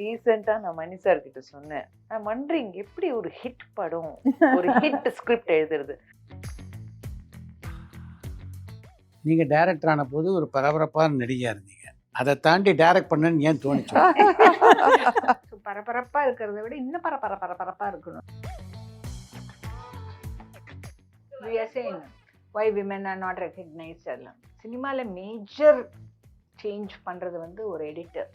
ரீசெண்டா நான் மணி சார் கிட்ட சொன்னேன். நான் வண்டரிங் எப்படி ஒரு ஹிட் படம், ஒரு ஹிட் ஸ்கிரிப்ட் எழுதுறது. நீங்க டைரக்டர் ஆன போது ஒரு பரபரப்பான நடிகையா இருந்தீங்க. அதை தாண்டி டைரக்ட் பண்ணணும்னு ஏன் தோணுச்சு? பரபரப்பா இருக்கிறத விட இன்னும் பரபரப்பா இருக்கணும். We are saying why women are not recognized எல்லாம். சினிமால மேஜர் சேஞ்ச் பண்றது வந்து ஒரு editor.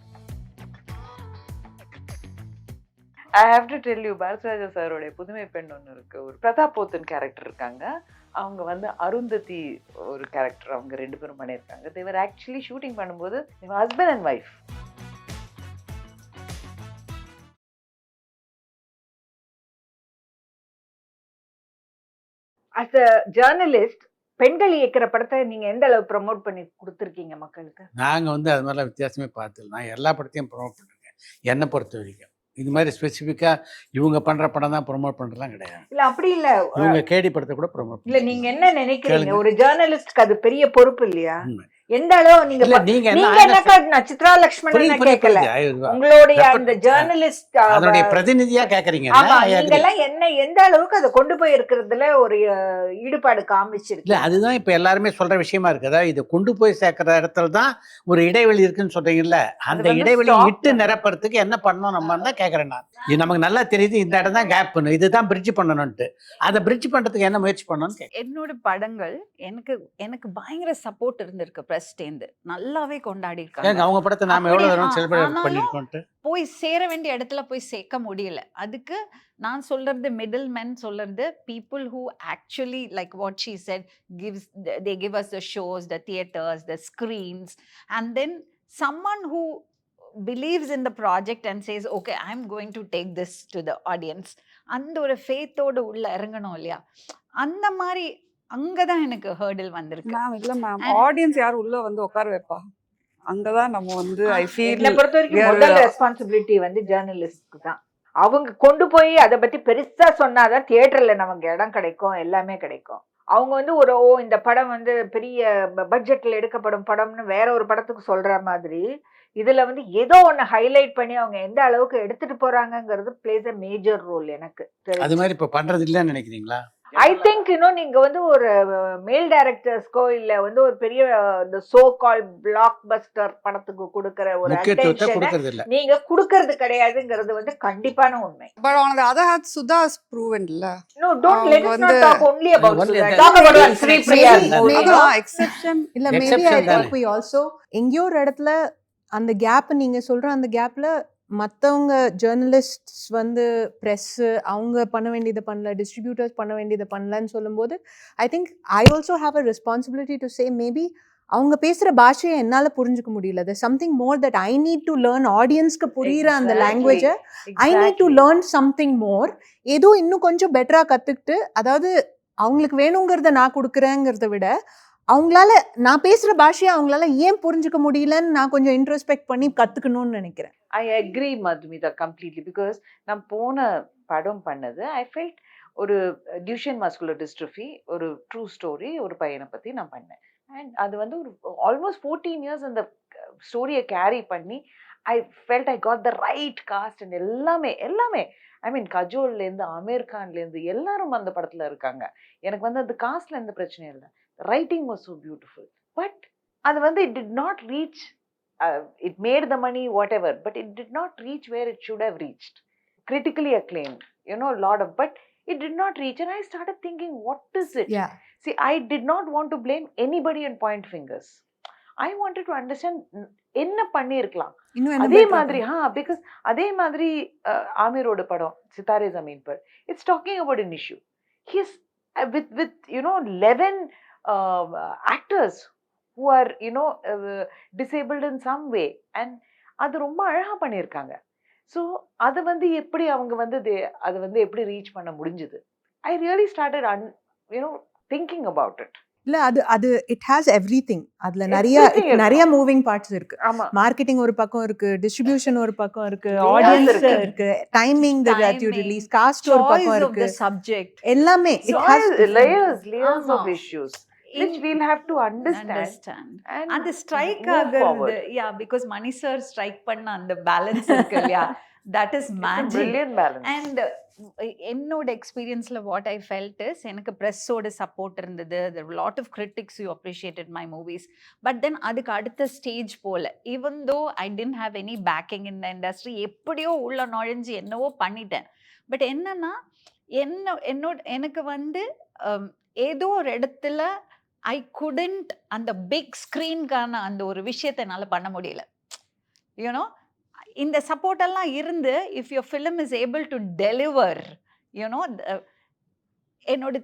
I have to tell you, Bharathiraja சாரோட புதுமை பெண் ஒன்று இருக்கு. ஒரு பிரதாப் போத்தன் கேரக்டர் இருக்காங்க. அவங்க வந்து அருந்ததி ஒரு கேரக்டர் அவங்க 2 பேரும் பண்ணியிருக்காங்க. they were actually shooting பண்ணும்போது husband and wife. as a journalist பெண்கள் இயக்கிற படத்தை நீங்க எந்த அளவு ப்ரமோட் பண்ணி கொடுத்துருக்கீங்க மக்களுக்கு? நாங்க வந்து அது மாதிரிலாம் வித்தியாசமே பார்த்தது. நான் எல்லா படத்தையும் ப்ரொமோட் பண்ணிருக்கேன் என்னை பொறுத்த வரைக்கும். இது மாதிரி ஸ்பெசிஃபிக்கா இவங்க பண்ற படம் தான் ப்ரொமோட் பண்றதுலாம் கிடையாது. இல்ல அப்படி இல்ல, இவங்க கேடி படத்தை கூட ப்ரொமோட் இல்ல. நீங்க என்ன நினைக்கிறீங்க, ஒரு ஜேர்னலிஸ்ட்க்கு அது பெரிய பொறுப்பு இல்லையா? உண்மை. எந்த அளவு நீங்க நீங்க என்ன சித்ரா லட்சுமணன் கேட்கல, உங்களுடைய அந்த ஜேர்னலிஸ்ட் அதனுடைய பிரதிநிதியா கேக்குறீங்க. நீங்க எல்லாம் என்ன எந்த அளவுக்கு அதை கொண்டு போய் இருக்கிறதுல ஒரு ஈடுபாடு காமிச்சிருக்கு? இல்ல அதுதான் இப்ப எல்லாருமே சொல்ற விஷயமா இருக்கு. அதாவது இதை கொண்டு போய் சேர்க்கிற இடத்துல தான் ஒரு இடைவெளி இருக்குன்னு சொல்றீங்கல்ல, அந்த இடைவெளியை இட்டு நிரப்புறதுக்கு என்ன பண்ணணும் நம்ம தான் கேட்கறேன் நான். இது நமக்கு நல்லா தெரியுது, இந்த இடம் தான் கேப் பண்ணும், இதுதான் பிரிட்ஜ் பண்ணணும்ட்டு. அதை பிரிட்ஜ் பண்றதுக்கு என்ன முயற்சி பண்ணணும்னு. என்னோட படங்கள் எனக்கு பயங்கர சப்போர்ட் இருந்திருக்கு. பிரஸ்டேந்து நல்லாவே கொண்டாடி இருக்காங்க. அவங்க படத்தை நாம எவ்வளவு தூரம் செலிப்ரேட் பண்ணிருக்கோம்ட்டு போய் சேர வேண்டிய இடத்துல போய் சேர்க்க முடியல. அதுக்கு நான் சொல்றது மிடில் மென் சொல்றது people who actually like what she said they give us the shows, the theaters, the screens, and then someone who believes in the project and says okay I'm going to take this to the audience. அந்த ஒரு ஃபேத்தோட உள்ள இறங்கணும் இல்லையா? அந்த மாதிரி அங்கதான் எனக்கு ஹர்டில் வந்திருக்கு. மேம் இல்ல மேம், ஆடியன்ஸ் யார் உள்ள வந்து உட்கார வைப்பா? அங்கதான் நம்ம வந்து ஐ ஃபீல் என்ன பொறுத்த வரைக்கும் முதல் ரெஸ்பான்சிபிலிட்டி வந்து ஜேர்னலிஸ்ட்க்கு தான். அவங்க கொண்டு போய் அதை பத்தி பெருசா சொன்னாதான் தியேட்டர்ல நமக்கு இடம் கிடைக்கும், எல்லாமே கிடைக்கும். அவங்க வந்து ஒரு இந்த படம் வந்து பெரிய பட்ஜெட்ல எடுக்கப்படும் படம்னு வேற ஒரு படத்துக்கு சொல்ற மாதிரி இதுல வந்து ஏதோ ஒண்ணு ஹைலைட் பண்ணி அவங்க எந்த அளவுக்கு எடுத்துட்டு போறாங்கிறது பிளேஸ் a மேஜர் ரோல். எனக்கு அது மாதிரி இப்ப பண்றது இல்லன்னு நினைக்கிறீங்களா? ஐ திங்க் நீங்க வந்து ஒரு மேல் டைரக்டர்ஸ்க்கோ இல்ல வந்து ஒரு பெரிய சோ கால் பிளாக் பஸ்டர் படத்துக்கு கொடுக்கற ஒரு அட்டென்ஷன் நீங்க கொடுக்கறது கிடையாதுங்கிறது வந்து கண்டிப்பான உண்மை. But on the other hand Sudha has proven இல்ல. No, don't let us not talk only about Sudha. Talk about Sri Priya. Exception இல்ல, maybe I think we also எங்கேயோ ஒரு இடத்துல அந்த கேப் நீங்க சொல்ற அந்த கேப்ல மற்றவங்க ஜேர்னலிஸ்ட்ஸ் வந்து ப்ரெஸ்ஸு அவங்க பண்ண வேண்டியதை பண்ணல, டிஸ்ட்ரிபியூட்டர்ஸ் பண்ண வேண்டியதை பண்ணலன்னு சொல்லும்போது I think I also have a responsibility to say maybe அவங்க பேசுகிற பாஷையை என்னால் புரிஞ்சுக்க முடியல. there's something more that I need to learn. ஆடியன்ஸ்க்கு புரியுற அந்த லாங்குவேஜை I need to learn something more. ஏதோ இன்னும் கொஞ்சம் பெட்டராக கற்றுக்கிட்டு, அதாவது அவங்களுக்கு வேணுங்கிறத நான் கொடுக்குறேங்கிறத விட அவங்களால நான் பேசுகிற பாஷையை அவங்களால ஏன் புரிஞ்சுக்க முடியலன்னு நான் கொஞ்சம் இன்ட்ரோஸ்பெக்ட் பண்ணி கற்றுக்கணும்னு நினைக்கிறேன். I agree Madhumita completely, because நான் போன படம் பண்ணது I felt ஒரு டியூஷன் மஸ்குலர் டிஸ்ட்ரோஃபி, ஒரு ட்ரூ ஸ்டோரி, ஒரு பையனை பற்றி நான் பண்ணேன். அண்ட் அது வந்து ஒரு ஆல்மோஸ்ட் 14 இயர்ஸ் அந்த ஸ்டோரியை கேரி பண்ணி I felt I got the right cost and எல்லாமே ஐ மீன் கஜோல்லேருந்து அமீர் கான்லேருந்து எல்லாரும் அந்த படத்தில் இருக்காங்க. எனக்கு வந்து அந்த காஸ்ட்ல எந்த பிரச்சனையும் இல்லை. Writing was so beautiful. But அது வந்து it did not reach, it made the money whatever, but it did not reach where it should have reached. Critically acclaimed, lot of, but it did not reach. And I started thinking, what is it? Yeah. See, I did not want to blame anybody and point fingers. I wanted to understand என்ன பண்ணி இருக்கலாம். அதே மாதிரி because அதே மாதிரி ஆமீரோட படம் சித்தாரே ஜமீன் per, it's talking about an issue. He's with 11 actors who are disabled in some way, and அது ரொம்ப அழகா பண்ணியிருக்காங்க. ஸோ அது வந்து எப்படி அவங்க வந்து அது வந்து எப்படி ரீச் பண்ண முடிஞ்சது? I really started thinking about it. இல்ல அது இட் ஹாஸ் எவ்ரிதிங். அதுல நிறைய மூவிங் பார்ட்ஸ் இருக்கு. மார்க்கெட்டிங் ஒரு பக்கம் இருக்கு, டிஸ்ட்ரிபியூஷன் ஒரு பக்கம் இருக்கு, ஆடியன்ஸ் இருக்கு, timing that you release, cost ஒரு பக்கம் இருக்கு, சப்ஜெக்ட் எல்லாமே it has layers of issues. which we'll have to understand understand and அந்த ஸ்ட்ரைக் move ஆகுறது forward. யா பிகாஸ் மணி சார் ஸ்ட்ரைக் பண்ண அந்த பேலன்ஸ் இருக்கு இல்லையா that is It's a magic brilliant balance. And என்னோட எக்ஸ்பீரியன்ஸில் வாட் ஐ ஃபெல்ட் இஸ் எனக்கு ப்ரெஸ்ஸோட சப்போர்ட் இருந்தது lot of critics you appreciated my movies but then அதுக்கு அடுத்த ஸ்டேஜ் போல் even though I didn't have any backing in the industry எப்படியோ உள்ள நுழைஞ்சு என்னவோ பண்ணிட்டேன் பட் என்னன்னா எனக்கு வந்து ஏதோ ஒரு இடத்துல ஐ குடண்ட் அந்த பிக் ஸ்க்ரீன்கான அந்த ஒரு விஷயத்தை என்னால் பண்ண முடியல யூனோ இந்த சப்போர்ட் எல்லாம் இருந்து if your film is able to deliver you know என்னோட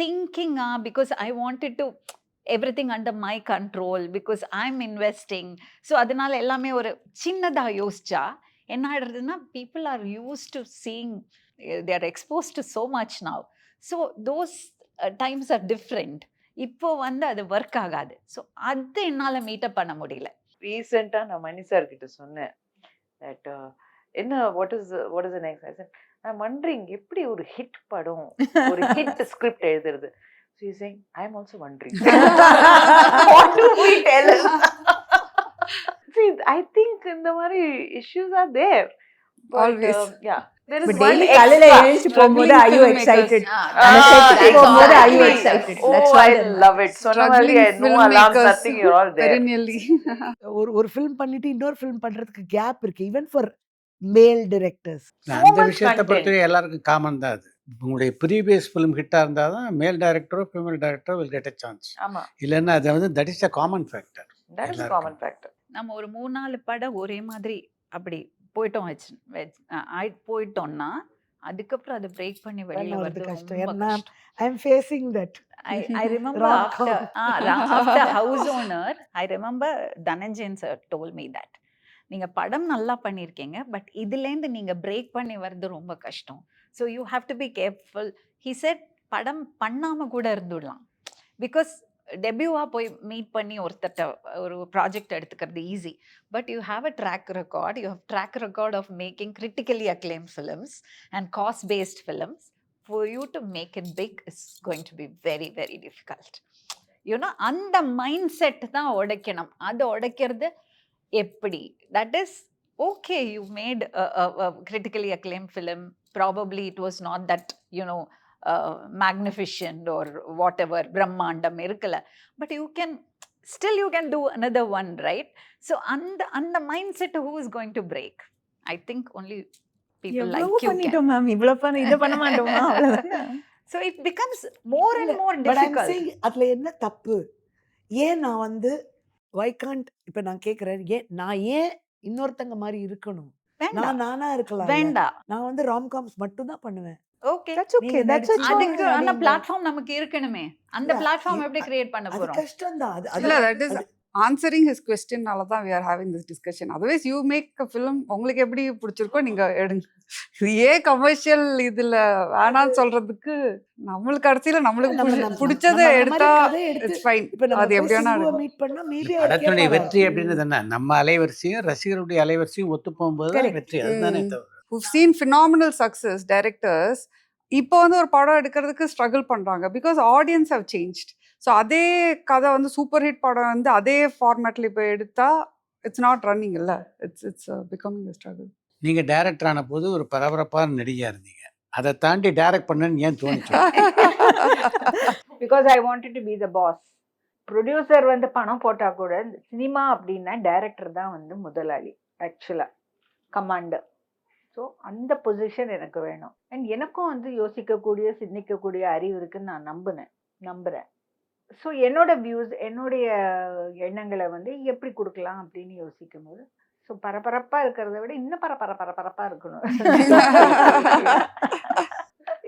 திங்கிங்கா because I wanted to everything under my control because I am investing so அதனால எல்லாமே ஒரு சின்னதாக யோசிச்சா என்ன ஆயிடுறதுன்னா people are use to seeing they are exposed to so much now so those times are different இப்போ வந்து அது ஒர்க் ஆகாது ஸோ அது என்னால் மீட்டப் பண்ண முடியல ரீசெண்டாக நான் மணி சார் கிட்ட சொன்னேன் தட் என்ன what is the next I set நான் wondering எப்படி ஒரு ஹிட் படம் ஒரு ஹிட் ஸ்கிரிப்ட் எழுதுறது so he's saying I am also wondering what do we tell him see I think இந்த மாதிரி issues are there but, Always. yeah there is But one daily காலையில extra. எழுந்து போகும்போது are you filmmakers. excited Ah, அந்த செட்டுக்கு போகும்போது are you exactly. excited that's Oh, why I love it. சொன்ன மாதிரி I know alarms nothing you're all there. perennially. ஒரு film பண்ணிட்டு இன்னொரு ஃபிலிம் பண்றதுக்கு கேப் இருக்கு ஈவன் ஃபார் மேல் டிரெக்டர்ஸ். So அந்த much விஷயத்தை content. பொறுத்தவரை எல்லாருக்கும் காமன் தான் அது. உங்களுடைய ப்ரீவியஸ் ஃபிலிம் ஹிட்டாக இருந்தால் தான் மேல் டைரக்டரோ ஃபீமேல் டைரக்டரோ வில் கெட் அ சான்ஸ். ஆமா இல்லைன்னா அது வந்து that is a common factor. that is a எல்லாருக்கும். common factor. நம்ம ஒரு 3-4 படம் ஒரே மாதிரி அப்படி போயிட்டோம் போயிட்டோம்னா அதுக்கப்புறம் அதை பிரேக் பண்ணி வெளியில வெளில வரது வரது கஷ்டம். ரொம்ப ஏன்னா கஷ்டம். I am facing that. I remember Rom-com. after House Owner, I remember Dhananjayan sir told me that. நீங்க படம் நல்லா பண்ணியிருக்கீங்க பட் இதுலேருந்து நீங்க பிரேக் பண்ணி வர்றது ரொம்ப கஷ்டம். So you have to be careful. He said படம் பண்ணாம கூட இருந்துடலாம் பிகாஸ் டெபியூவாக போய் மீட் பண்ணி ஒருத்தட்ட ஒரு ப்ராஜெக்ட் எடுத்துக்கிறது easy but you have a track record you have track record of making critically acclaim films and cast based films. For you to make it big is going to be very, very difficult. You know, அந்த mind set தான் உடைக்கணும். அது உடைக்கிறது எப்படி? That is, okay, you made a critically acclaimed film. Probably it was not that, you know, magnificent or whatever, Brahmandam இருக்கல. But you can, still you can do another one, right? So, அந்த mind set who is going to break? I think only people like எவ்வளவு you can. பண்ணிட்டோம் ma'am இவ்வளவு பண்ண இதை பண்ண மாட்டோமா அவ்வளவுதான். So it becomes more and more but I am difficult. Saying அதுல என்ன தப்பு? ஏன் நான் வந்து வை காண்ட் இப்ப நான் கேக்குறேன் ஏன் இன்னொருத்தங்க மாதிரி இருக்கணும்? வேண்டாம் நானா இருக்கலாம். வேண்டாம். நான் வந்து ராம்காம்ஸ் மட்டும் தான் பண்ணுவேன். Okay That's okay. நீங்க That's a நடிச்சு- choice. அதுக்கு அந்த பிளாட்ஃபார்ம் நமக்கு இருக்கணுமே. அந்த இல்ல, பிளாட்ஃபார்ம் எப்படி கிரியேட் பண்ண அது போறோம்? கஷ்டம் தான். இல்ல that is answering his question நால தான் we are having this discussion. otherwise you make a film உங்களுக்கு எப்படி பிடிச்சிருக்கோ நீங்க எடுங்க. இது ஏன் கமர்ஷியல் இதுல வேணாம்னு சொல்றதுக்கு நம்மளுக்கு கடைசியில நம்மளுக்கு பிடிச்சதை எடுத்தா இட்ஸ் ஃபைன். இப்ப நம்ம அது எப்படி வேணா எப்படியா இருக்கும். மீட் பண்ணா மேபி படத்துடைய வெற்றி அப்படின்னு என்ன நம்ம அலைவரிசையும் ரசிகருடைய அலைவரிசையும் ஒத்து போகும்போது தான் Correct. வெற்றி. அதுதானே தவிர We've seen phenomenal success directors இப்போ வந்து ஒரு படம் எடுக்கிறதுக்கு ஸ்ட்ரகிள் பண்றாங்க because audience have changed. So அதே கதை வந்து சூப்பர் ஹிட் படம் வந்து அதே ஃபார்மேட்ல இப்போ எடுத்தா இட்ஸ் நாட் ரன்னிங் இல்ல. It's becoming a struggle. நீங்க டைரக்டர் ஆன போது ஒரு பரபரப்பான நடிகையா இருந்தீங்க. அதை தாண்டி டைரக்ட் பண்ணணும்னு ஏன் தோணுச்சு? Because I wanted to be the boss. Producer வந்து பணம் போட்டா கூட சினிமா அப்படின்னா டைரக்டர் தான் வந்து முதலாளி ஆக்சுவலா கமாண்டர். ஸோ அந்த பொசிஷன் எனக்கு வேணும். அண்ட் எனக்கும் வந்து யோசிக்கக்கூடிய சிந்திக்கக்கூடிய அறிவு இருக்குன்னு நான் நம்புறேன். ஸோ என்னோட வியூஸ் என்னுடைய எண்ணங்களை வந்து எப்படி கொடுக்கலாம் அப்படின்னு யோசிக்கும் போது ஸோ பரபரப்பாக இருக்கிறத விட இன்னும் பரபரப்பாக இருக்கணும்.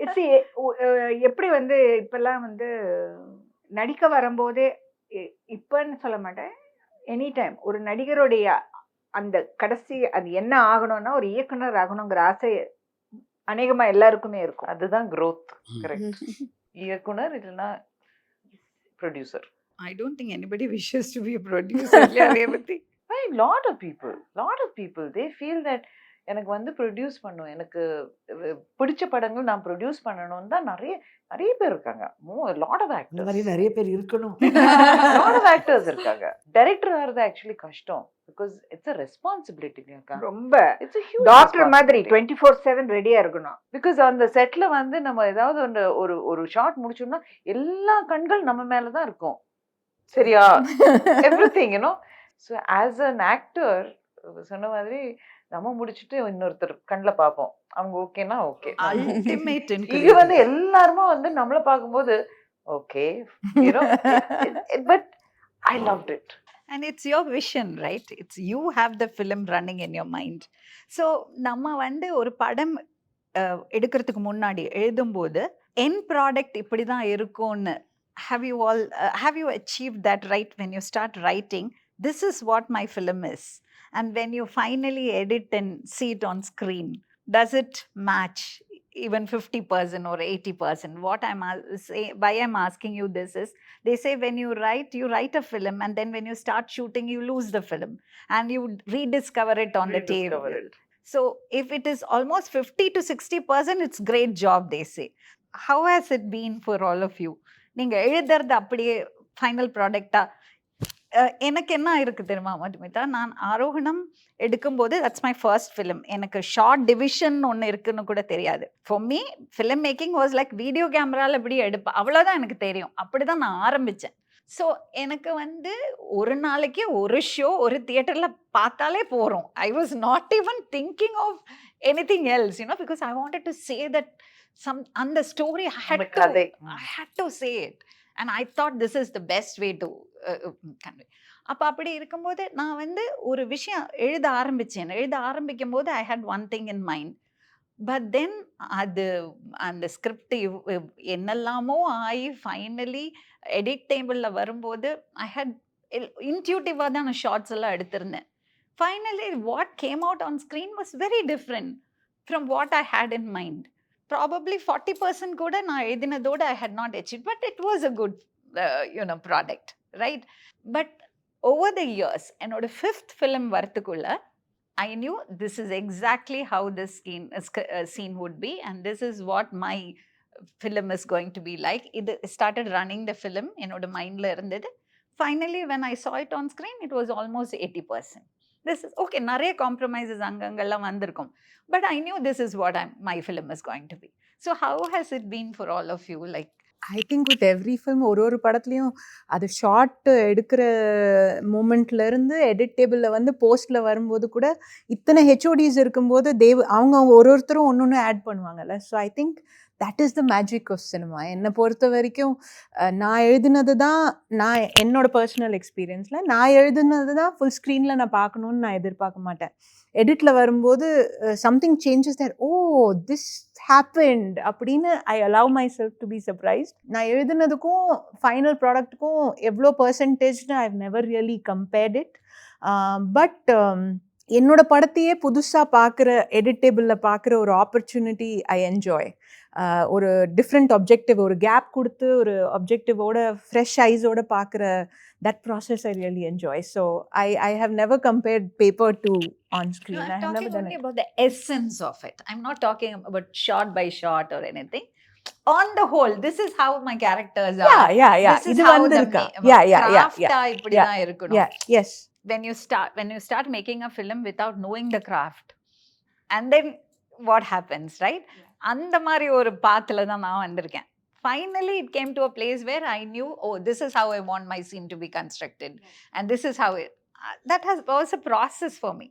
இட்ஸ் எப்படி வந்து இப்பெல்லாம் வந்து நடிக்க வரும்போதே இப்பன்னு சொல்ல மாட்டேன், எனி டைம் ஒரு நடிகருடைய அந்த கடைசி அது என்ன ஆகணும்னா ஒரு இயக்குனர் ஆகணுங்கிற ஆசை அநேகமா எல்லாருக்குமே இருக்கும். அதுதான் growth. கரெக்ட். இயக்குனர் இல்லைன்னா producer. I don't think anybody wishes to be a producer. Yeah, Revati. Lot of people they feel that எனக்கு வந்து ப்ரொடியூஸ் பண்ணும். எனக்கு பிடிச்ச படங்கள் நான் ப்ரொடியூஸ் பண்ணணும்னு தான் நிறைய நிறைய பேர் இருக்காங்க. லாட் ஆஃப் இந்த மாதிரி ஆக்டர்ஸ். நிறைய பேர் இருக்கணும். லாட் ஆஃப் ஆக்டர்ஸ் இருக்காங்க. டைரக்டர் ஆகிறது ஆக்சுவலி கஷ்டம். பிகாஸ் இட்ஸ் a ரெஸ்பான்சிபிலிட்டி இருக்கா. ரொம்ப இட்ஸ் a huge டாக்டர் மாதிரி responsibility. 24/7 ரெடியா இருக்கணும். பிகாஸ் அந்த செட்ல வந்து நம்ம ஏதாவது ஒரு ஒரு ஷாட் முடிச்சோம்னா எல்லா கண்கள் நம்ம மேல தான் இருக்கும். சரியா? Everything you know. So as an actor சொன்ன மாதிரி நம்ம முடிச்சுட்டு இன்னொருத்தர் கண்ணில் பார்ப்போம். அவங்க ஓகேனா ஓகே. Ultimate இது encouragement. வந்து எல்லாருமே வந்து நம்மள பார்க்கும்போது okay you know. But I loved it. And it's your vision, right? It's you have the film running in your mind. So நம்ம வந்து ஒரு படம் எடுக்கிறதுக்கு முன்னாடி எழுதும்போது end product இப்படி தான் இருக்கும்னு have you achieved that right when you start writing? This is what my film is. And when you finally edit and see it on screen, does it match even 50% or 80%? What why I'm asking you this is, they say when you write a film, and then when you start shooting, you lose the film and you rediscover it on the Rediscover table. it. So if it is almost 50 to 60%, it's great job, they say. How has it been for all of you? நீங்க எழுதுறது அப்படியே final ப்ராடக்டா? எனக்கு என்ன இருக்கு தெரியுமா மதுமிதா, நான் ஆரோகணம் எடுக்கும்போது that's my first film. எனக்கு ஷார்ட் டிவிஷன் ஒன்று இருக்குன்னு கூட தெரியாது. For me film making was like video கேமராவில் எப்படி எடுப்பேன் அவ்வளோதான் எனக்கு தெரியும். அப்படி தான் நான் ஆரம்பித்தேன். ஸோ எனக்கு வந்து ஒரு நாளைக்கு ஒரு ஷோ ஒரு தியேட்டரில் பார்த்தாலே போகிறோம். I was not even thinking of anything else, you know, because I wanted to say that அந்த ஸ்டோரி அந்த கதை. I had to say it. And I thought this is the best way to convey. அப்போ அப்படி இருக்கும்போது நான் வந்து ஒரு விஷயம் எழுத ஆரம்பிக்கும் போது I hate one thing in mind. But then அது அந்த ஸ்கிரிப்ட் என்னெல்லாமோ ஆகி ஃபைனலி எடிட் டேபிளில் வரும்போது ஐ ஹேட் இன்ட்யூட்டிவாக தான் நான் ஷார்ட்ஸ் எல்லாம் எடுத்திருந்தேன். Finally what came out on screen was very different from what I had in mind. Probably 40% கூட நான் எழுதினதோட I had not achieved, but it was a good product, right? But over the years, என்னோட 5th film வரத்துக்குள்ள I knew this is exactly how this scene would be, and this is what my film is going to be like. It started running the film என்னோட மைண்ட்ல இருந்தது. Finally when I saw it on screen, it was almost 80%. This is okay, நிறைய compromises அங்கங்கெல்லாம் வந்திருக்கும். But I knew this is what my film is going to be. So how has it been for all of you? Like, I think with every film ஒரு படத்துலையும் அது short எடுக்கிற மூமெண்ட்லேருந்து edit டேபிளில் வந்து போஸ்ட்டில் வரும்போது கூட இத்தனை ஹெச்ஓடிஸ் இருக்கும்போது அவங்க ஒருத்தரும் ஒன்று ஒன்று ஆட் பண்ணுவாங்கல்ல. So I think that is the magic of cinema. என்னை பொறுத்த வரைக்கும் நான் எழுதுனது தான், நான் என்னோட பர்சனல் எக்ஸ்பீரியன்ஸில் நான் எழுதுனது தான் ஃபுல் ஸ்க்ரீனில் நான் பார்க்கணுன்னு நான் எதிர்பார்க்க மாட்டேன். எடிட்டில் வரும்போது something changes there, oh this happened அப்படின்னு I allow myself to be surprised. நான் எழுதுனதுக்கும் ஃபைனல் ப்ராடக்ட்டுக்கும் எவ்வளோ பர்சன்டேஜ்னு I have never really compared it. But என்னோட படத்தையே புதுசாக பார்க்குற, எடிட் டேபிளில் பார்க்குற ஒரு ஆப்பர்ச்சுனிட்டி ஐ என்ஜாய். ஒரு டிஃப்ரெண்ட் ஆப்ஜெக்டிவ், ஒரு கேப் கொடுத்து ஒரு ஆப்ஜெக்டிவோட ஃப்ரெஷ் ஐஸோட பார்க்குற that process I really enjoy. So I have never compared paper to on screen. I'm I have never talking done only it. about the essence of it. I'm not talking about shot by shot or anything. On the whole, this is how my characters are. Yeah. This is இது how the வந்திருக்கா? Yeah. craft-ஆ இப்படி தான் இருக்கணும். Yeah. Yes. When you start making a film without knowing the craft, and then what happens, right? அந்த மாதிரி ஒரு பாத்துல தான் நான் வந்திருக்கேன். Finally, it came to a place where I knew, oh, this is how I want my scene to be constructed. And this is how that was a process for me.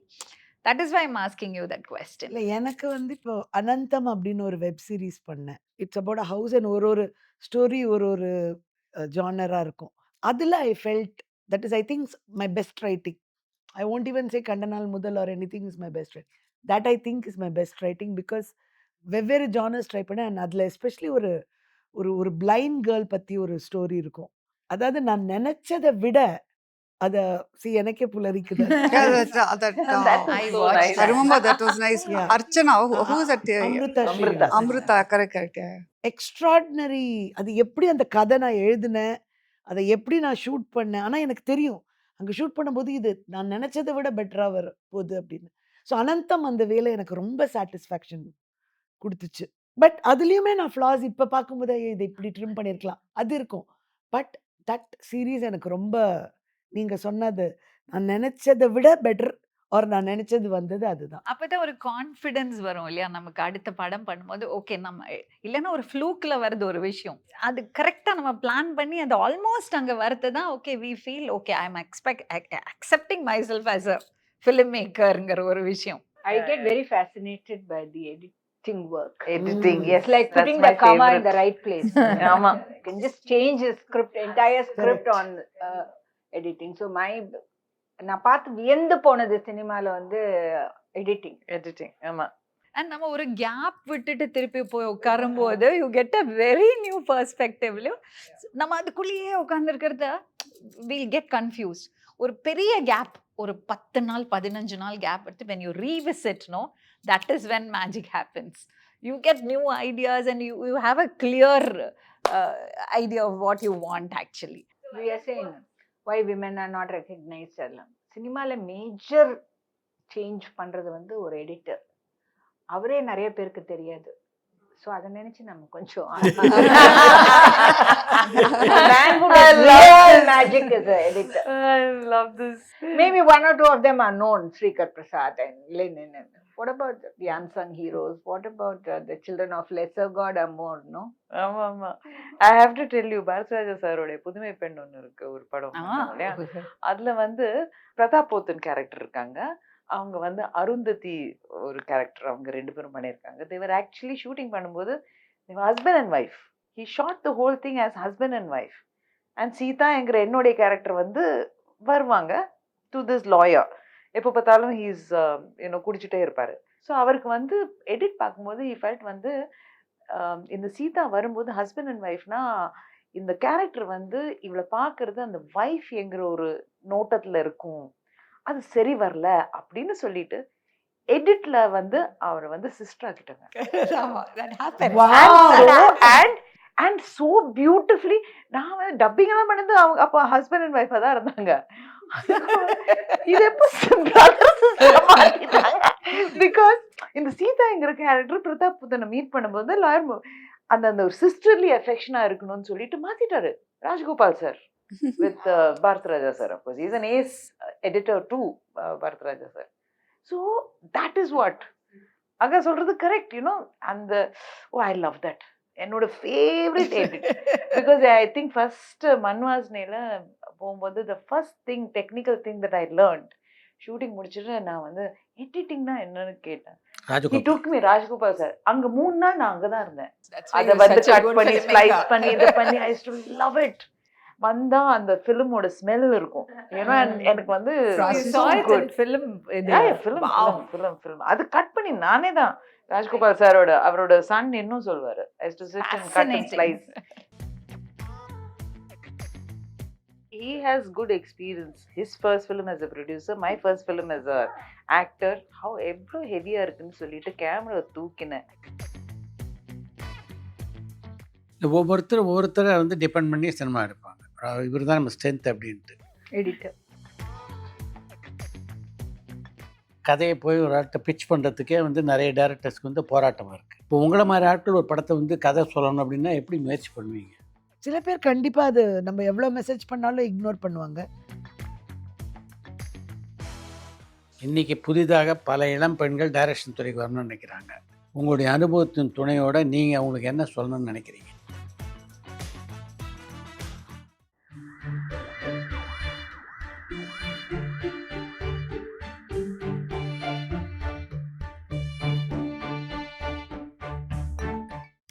That is why I'm asking you that question. இல்லை எனக்கு வந்து இப்போ அனந்தம் அப்படின்னு ஒரு web series பண்ணேன். It's about a house and ஒரு story ஒரு ஜானராக இருக்கும். அதில் I felt that is I think my best writing. I won't even say Kandanaal Mudhal or anything is my best writing. That I think is my best writing because வெவ்வேறு genres try பண்ணேன். And அதில் especially ஒரு blind girl பற்றி ஒரு story இருக்கும். அதாவது நான் நினைச்சதை விட அத எனக்கே புலரிக்குது. Yeah, that That was I so watched nice. I remember that was nice. Yeah. Archana, who is that? Amrita Amrita. Srinivasan. Amrita, correct. Yeah. Extraordinary. அது எப்படி அந்த கதை நான் எழுதினேன், அதை எப்படி நான் ஷூட் பண்ணேன். ஆனால் எனக்கு தெரியும் அங்கே ஷூட் பண்ணும்போது இது நான் நினச்சதை விட பெட்டராக வர போகுது அப்படின்னு. ஸோ அனந்தம் அந்த வேலை எனக்கு ரொம்ப சாட்டிஸ்ஃபேக்ஷன் குடுத்துச்சு. பட் அதுலயுமே நான் ஃப்ளாஸ் இப்ப பார்க்கும்போது இத இப்படி ட்ரிம் பண்ணியிருக்கலாம். அது இருக்கும். பட் தட் சீரிஸ் எனக்கு ரொம்ப நீங்க சொன்னது நான் நெனச்சத விட பெட்டர் நான் நெனச்சது வந்தது அதுதான். அப்பதான் ஒரு கான்ஃபிடன்ஸ் வரும் இல்லையா? நமக்கு அடுத்த படம் பண்ணும்போது, ஓகே நம்ம இல்லன்னா ஒரு ஃப்ளூக்ல வருது ஒரு விஷயம். அது கரெக்ட்டா நம்ம பிளான் பண்ணி அது ஆல்மோஸ்ட் அங்க வரது தான் okay we feel okay I am accepting myself as a film மேக்கர்ங்கிற ஒரு விஷயம். I get very fascinated by the editing work. Editing, yes. It's like that's putting my the comma in favorite. the right place. ஆமா. You can just change the script, entire script Correct. on editing. So நான் பார்த்து வியந்து போனது சினிமால வந்து editing. Editing, ஆமா. And நம்ம ஒரு கேப் விட்டுட்டு திருப்பி போய் உட்காரும்போது you get a very new பெர்ஸ்பெக்டிவ்லயும் நம்ம அதுக்குள்ளேயே உட்காந்துருக்கிறத வில் கெட் கன்ஃபியூஸ்ட். ஒரு பெரிய கேப் ஒரு 10 நாள் 15 நாள் கேப் எடுத்து when you revisit that is when magic happens. You get new ideas and you have a clear idea of what you want actually. We are saying why women are not recognized எல்லாம். சினிமால major change பண்றது வந்து ஒரு editor. அவரே நிறைய பேருக்கு தெரியாது. So அதை நினைச்சு நம்ம கொஞ்சம் magic is an editor. I love this. Maybe one or two of them are known, Srikar Prasad and Lenin. What about the unsung heroes? What about the children of lesser god are more, no? ஆமா ஆமா. I have to tell you Bharathiraja சாரோட புதுமை பெண் ஒன்று இருக்கு, ஒரு படம் பண்ணாங்க இல்லையா? அதுல வந்து பிரதாப் போத்தன் கேரக்டர் இருக்காங்க. அவங்க வந்து அருந்ததி ஒரு கேரக்டர் அவங்க 2 பேரும் பண்ணியிருக்காங்க. தேவர் ஆக்சுவலி ஷூட்டிங் பண்ணும்போது husband and wife. He shot the whole thing as husband and wife. And Sita என்கிற என்னுடைய கேரக்டர் வந்து வருவாங்க டு திஸ் லாயர். எப்போ பார்த்தாலும் ஹீஸ் குடிச்சிட்டே இருப்பாரு. ஸோ அவருக்கு வந்து எடிட் பார்க்கும்போது ஹி ஃபெல்ட் வந்து இந்த சீதா வரும்போது ஹஸ்பண்ட் அண்ட் ஒய்ஃப்னா இந்த கேரக்டர் வந்து இவளை பார்க்கறது அந்த ஒய்ஃப் என்கிற ஒரு நோட்டத்துல இருக்கும், அது சரி வரல அப்படின்னு சொல்லிட்டு எடிட்ல வந்து அவரை வந்து சிஸ்டர் ஆக்கிட்டாங்க. அண்ட் சோ பியூட்டிஃபுல்லி நான் வந்து டப்பிங் எல்லாம் பண்ணது அவங்க அப்போ ஹஸ்பண்ட் அண்ட் ஒய்ஃபா தான் இருந்தாங்க. இது எப்போ பிகாஸ் இந்த சீதாங்கிற கேரக்டர் பிரதாப் புத்தனை மீட் பண்ணும்போது லாயர் அந்த அந்த ஒரு சிஸ்டர்லி அஃபெக்ஷனா இருக்கணும்னு சொல்லிட்டு மாத்திட்டாரு Rajgopal sir with Bharathiraja sir. Of course is an ace editor to Bharathiraja sir. So that is what அங்க சொல்றது கரெக்ட். அந்த ஐ லவ் தட். என்னோட favourite edit. Because I think first மன்வாஸ்னேல போகும்போது the first thing technical thing that I learnt shooting முடிச்சுட்டு நான் வந்து எடிட்டிங்னா என்னன்னு கேட்டேன். He took me Rajgopal sir. அங்க 3 நாள் நான் அங்கதான் இருந்தேன். அதை வந்து கட் பண்ணி ஸ்லைஸ் பண்ணி இது பண்ணி ஐ ஸ்டில் லவ் இட். வந்தா அந்த ஃபிலிமோட ஸ்மெல் இருக்கும். ஏன்னா எனக்கு வந்து அது கட் பண்ணி நானே தான் ராஜ்கோபால் சாரோட அவரோட சன் இன்னும் சொல்வாரு he has good experience. His first film as a producer, my first film as a actor. How எவ்வளோ ஹெவியா இருக்குன்னு சொல்லிட்டு கேமரா தூக்கினேன். ஒவ்வொருத்தரை வந்து டிபெண்ட் பண்ணி சினிமா எடுப்பாங்க. இவர் தான் நம்ம ஸ்ட்ரென்த் அப்படின்ட்டு எடிட்டர். கதையை போய் ஒரு ஆட்டை பிச் பண்ணுறதுக்கே வந்து நிறைய டேரக்டர்ஸ்க்கு வந்து போராட்டமாக இருக்குது. இப்போ உங்களை மாதிரி ஆட்கள் ஒரு படத்தை வந்து கதை சொல்லணும் அப்படின்னா எப்படி முயற்சி பண்ணுவீங்க? சில பேர் கண்டிப்பாக அது நம்ம எவ்வளோ மெசேஜ் பண்ணாலும் இக்னோர் பண்ணுவாங்க. இன்றைக்கி புதிதாக பல இளம் பெண்கள் டைரக்ஷன் துறைக்கு வரணும்னு நினைக்கிறாங்க. உங்களுடைய அனுபவத்தின் துணையோட நீங்கள் அவங்களுக்கு என்ன சொல்லணும்னு நினைக்கிறீங்க?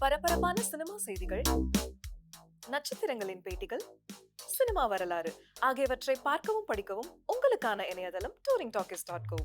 பரபரப்பான சினிமா செய்திகள், நட்சத்திரங்களின் பேட்டிகள், சினிமா வரலாறு ஆகியவற்றை பார்க்கவும் படிக்கவும் உங்களுக்கான இணையதளம் touringtalkies.co.